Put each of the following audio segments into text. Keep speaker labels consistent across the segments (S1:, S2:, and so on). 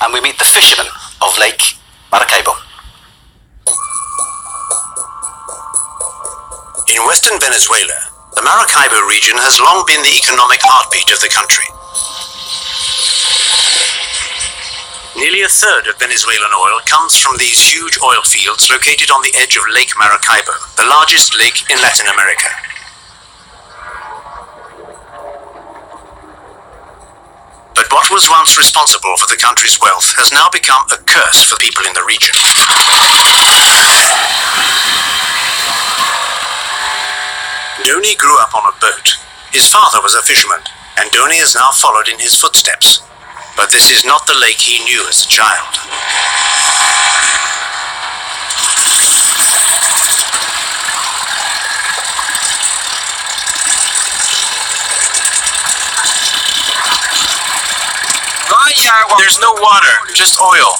S1: and we meet the fishermen of Lake Maracaibo.
S2: In western Venezuela, the Maracaibo region has long been the economic heartbeat of the country. Nearly a third of Venezuelan oil comes from these huge oil fields located on the edge of Lake Maracaibo, the largest lake in Latin America. But what was once responsible for the country's wealth has now become a curse for people in the region. Doni grew up on a boat. His father was a fisherman, and Doni has now followed in his footsteps. But this is not the lake he knew as a child.
S3: There's no water, just oil.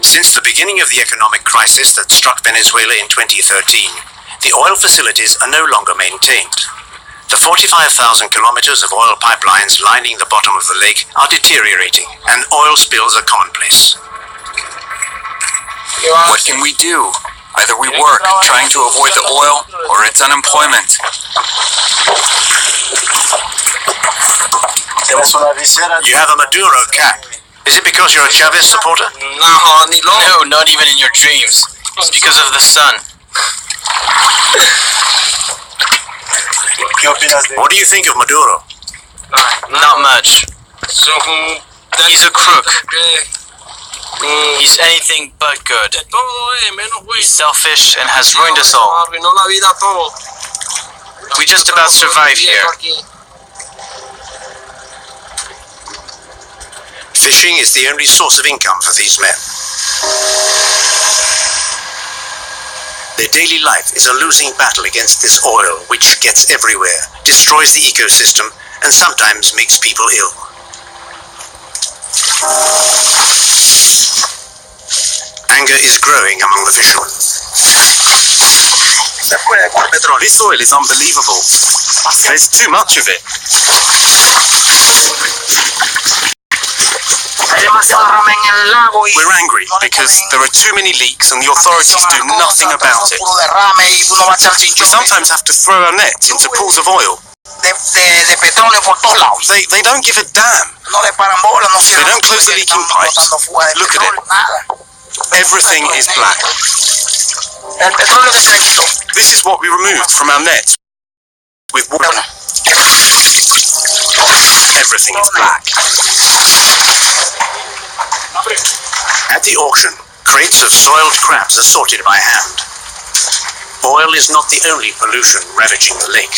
S2: Since the beginning of the economic crisis that struck Venezuela in 2013, the oil facilities are no longer maintained. The 45,000 kilometers of oil pipelines lining the bottom of the lake are deteriorating, and oil spills are commonplace.
S3: What can we do? Either we work, trying to avoid the oil, or it's unemployment.
S2: You have a Maduro cap. Is it because you're a Chavez supporter?
S3: No, not even in your dreams. It's because of the sun.
S2: What do you think of Maduro?
S3: Not much. He's a crook. He's anything but good. He's selfish and has ruined us all. We just about survive here.
S2: Fishing is the only source of income for these men. Their daily life is a losing battle against this oil, which gets everywhere, destroys the ecosystem, and sometimes makes people ill. Anger is growing among the fishermen.
S4: This oil is unbelievable. There's too much of it. We're angry because there are too many leaks and the authorities do nothing about it. We sometimes have to throw our nets into pools of oil. They don't give a damn. They don't close the leaking pipes. Look at it. Everything is black. This is what we removed from our nets with water. Everything is black.
S2: At the auction, crates of soiled crabs are sorted by hand. Oil is not the only pollution ravaging the lake.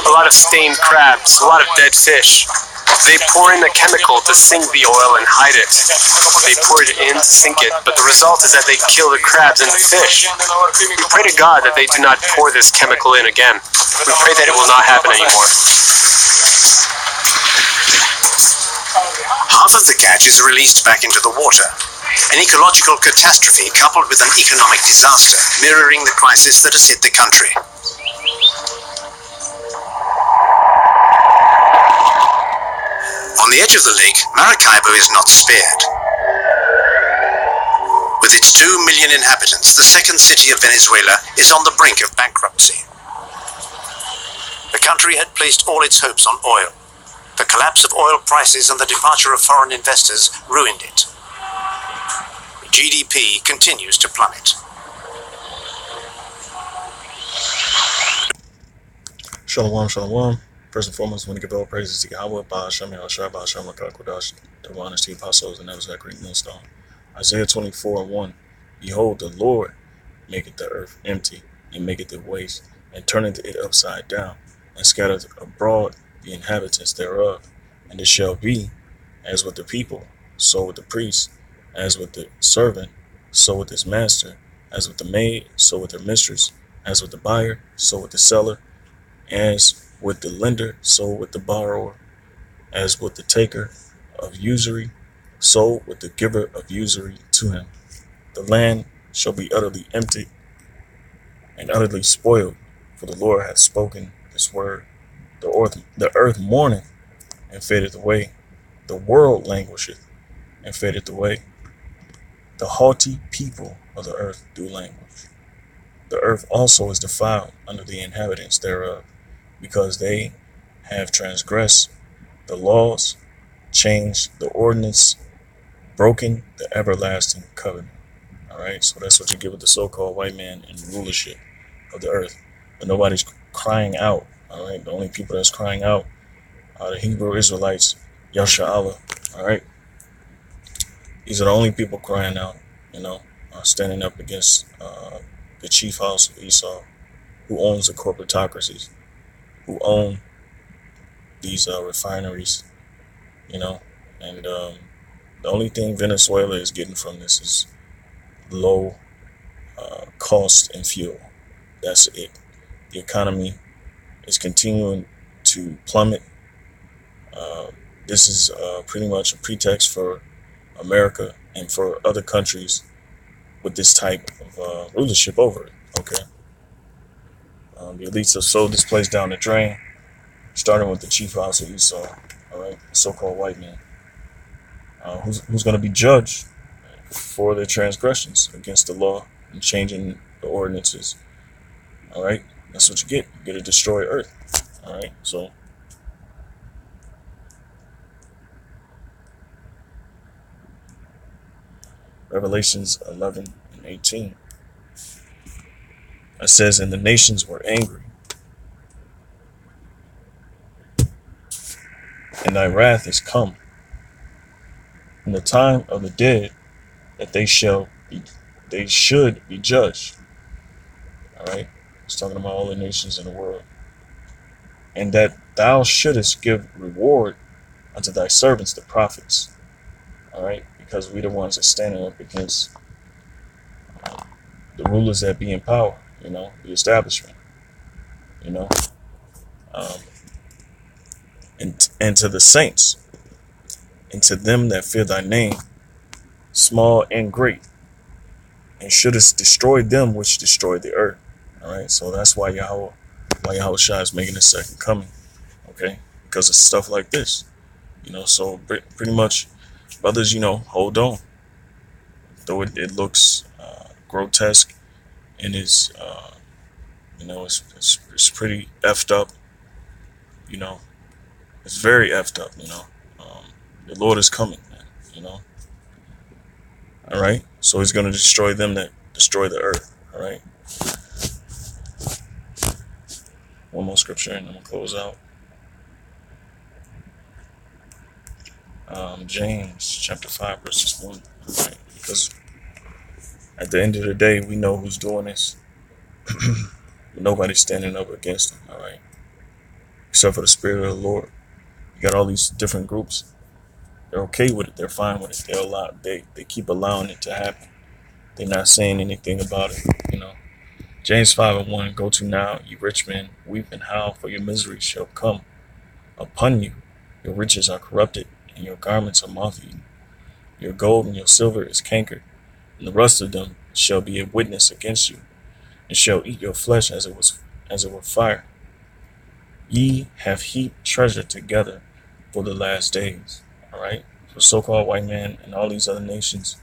S4: A lot of stained crabs, a lot of dead fish. They pour in a chemical to sink the oil and hide it. They pour it in to sink it, but the result is that they kill the crabs and the fish. We pray to God that they do not pour this chemical in again. We pray that it will not happen anymore.
S2: Half of the catch is released back into the water. An ecological catastrophe coupled with an economic disaster, mirroring the crisis that has hit the country. On the edge of the lake, Maracaibo is not spared. With its 2 million inhabitants, the second city of Venezuela is on the brink of bankruptcy. The country had placed all its hopes on oil. The collapse of oil prices and the departure of foreign investors ruined it. GDP continues to plummet.
S5: Shalom, shalom. First and foremost, I want to give all praises to Yahweh, Ba'ashem, Yahshua, Ba'ashem, Rakah, Kodash, the honest to the apostles, and that was that great millstone. Isaiah 24:1. Behold, the Lord maketh the earth empty, and maketh it waste, and turneth it upside down, and scattereth abroad the inhabitants thereof. And it shall be, as with the people, so with the priest, as with the servant, so with his master, as with the maid, so with her mistress, as with the buyer, so with the seller, as with the lender, so with the borrower, as with the taker of usury, so with the giver of usury to him. The land shall be utterly empty and utterly spoiled, for the Lord hath spoken this word. The earth mourneth and fadeth away. The world languisheth and fadeth away. The haughty people of the earth do languish. The earth also is defiled under the inhabitants thereof, because they have transgressed the laws, changed the ordinance, broken the everlasting covenant. All right, so that's what you get with the so-called white man in rulership of the earth. But nobody's crying out. All right, the only people that's crying out are the Hebrew Israelites, Yasha'Allah. All right, these are the only people crying out, standing up against the chief house of Esau, who owns the corporatocracies, who own these refineries, and the only thing Venezuela is getting from this is low cost in fuel. That's it. The economy is continuing to plummet. This is pretty much a pretext for America and for other countries with this type of rulership over it. Okay. The elites have sold this place down the drain, starting with the chief house of Esau. All right, the so-called white man, who's going to be judged for their transgressions against the law and changing the ordinances. All right, that's what you get. You get to destroy earth. All right, so Revelations 11 and 18. It says, and the nations were angry, and thy wrath is come, in the time of the dead, that they should be judged. All right, it's talking about all the nations in the world, and that thou shouldest give reward unto thy servants, the prophets. All right, because we the ones that standing up against the rulers that be in power, the establishment, and to the saints, and to them that fear thy name, small and great, and shouldest destroy them which destroy the earth. All right, so that's why Yahweh Shai is making a second coming. Okay, because of stuff like this, so pretty much, brothers, hold on. Though it looks grotesque and is, it's pretty effed up. It's very effed up. The Lord is coming, man. All right, so He's going to destroy them that destroy the earth. All right. One more scripture, and I'm gonna close out. James chapter 5 verses 1. Right? Because at the end of the day, we know who's doing this. Nobody's standing up against them. All right, except for the Spirit of the Lord. You got all these different groups. They're okay with it. They're fine with it. They keep allowing it to happen. They're not saying anything about it. James 5:1. Go to now, ye rich men, weep and howl, for your misery shall come upon you. Your riches are corrupted, and your garments are moth-eaten. Your gold and your silver is cankered, and the rust of them shall be a witness against you, and shall eat your flesh as it were fire. Ye have heaped treasure together for the last days. All right, the so-called white man and all these other nations,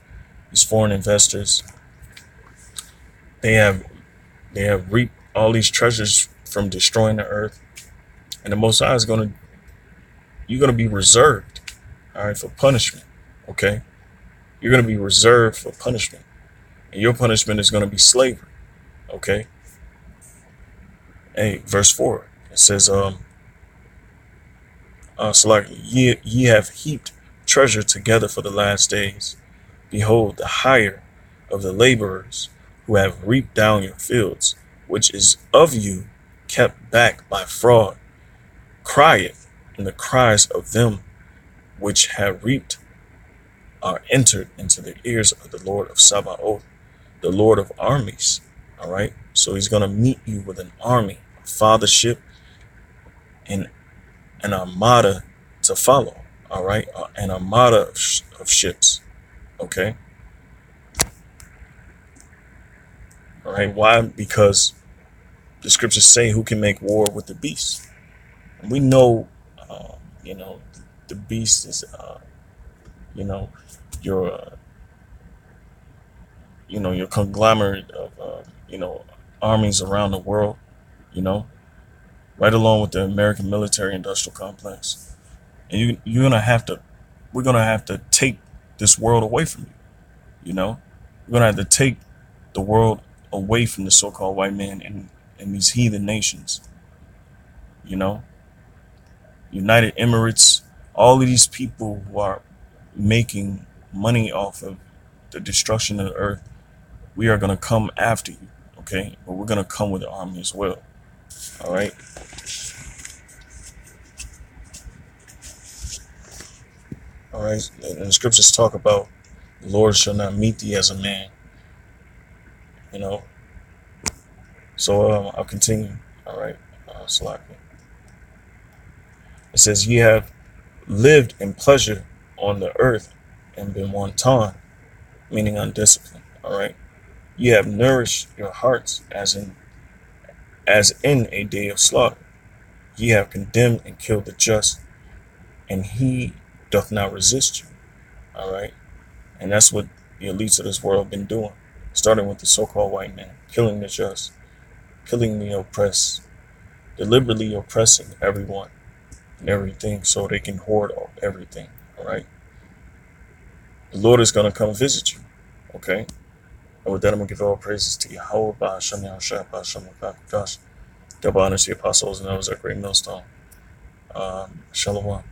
S5: these foreign investors, they have reaped all these treasures from destroying the earth, and the Most High is you're gonna be reserved, all right, for punishment. Okay, you're gonna be reserved for punishment, and your punishment is gonna be slavery. Okay. Hey, verse 4. It says, ye have heaped treasure together for the last days. Behold, the hire of the laborers who have reaped down your fields, which is of you kept back by fraud, crieth, and the cries of them which have reaped are entered into the ears of the Lord of Sabaoth, the Lord of armies. All right, so He's gonna meet you with an army, a fathership, and an armada to follow. All right, an armada of ships. Okay. All right. Why? Because the scriptures say, who can make war with the beast? We know, you know, the beast is, you know, your, your conglomerate of, armies around the world, you know, right along with the American military-industrial complex. And we're gonna have to take this world away from you. You know, we're gonna have to take the world away from the so-called white man and these heathen nations. You know, United Emirates, all of these people who are making money off of the destruction of the earth, we are gonna come after you. Okay, but we're gonna come with the army as well. All right. All right. And the scriptures talk about the Lord shall not meet thee as a man. You know. So I'll continue. All right. Salaki. It says, ye have lived in pleasure on the earth and been wanton, meaning undisciplined. All right. Ye have nourished your hearts as in a day of slaughter. Ye have condemned and killed the just, and he doth not resist you. All right. And that's what the elites of this world have been doing, starting with the so-called white man, killing the just, killing the oppressed, deliberately oppressing everyone and everything so they can hoard everything. All right. The Lord is going to come visit you. Okay. And with that, I'm going to give all praises to Yahweh, Ba'ashem, Yahushua, Ba'ashem, Makakudash. Double honors to the apostles and those at Great Millstone. Shalom.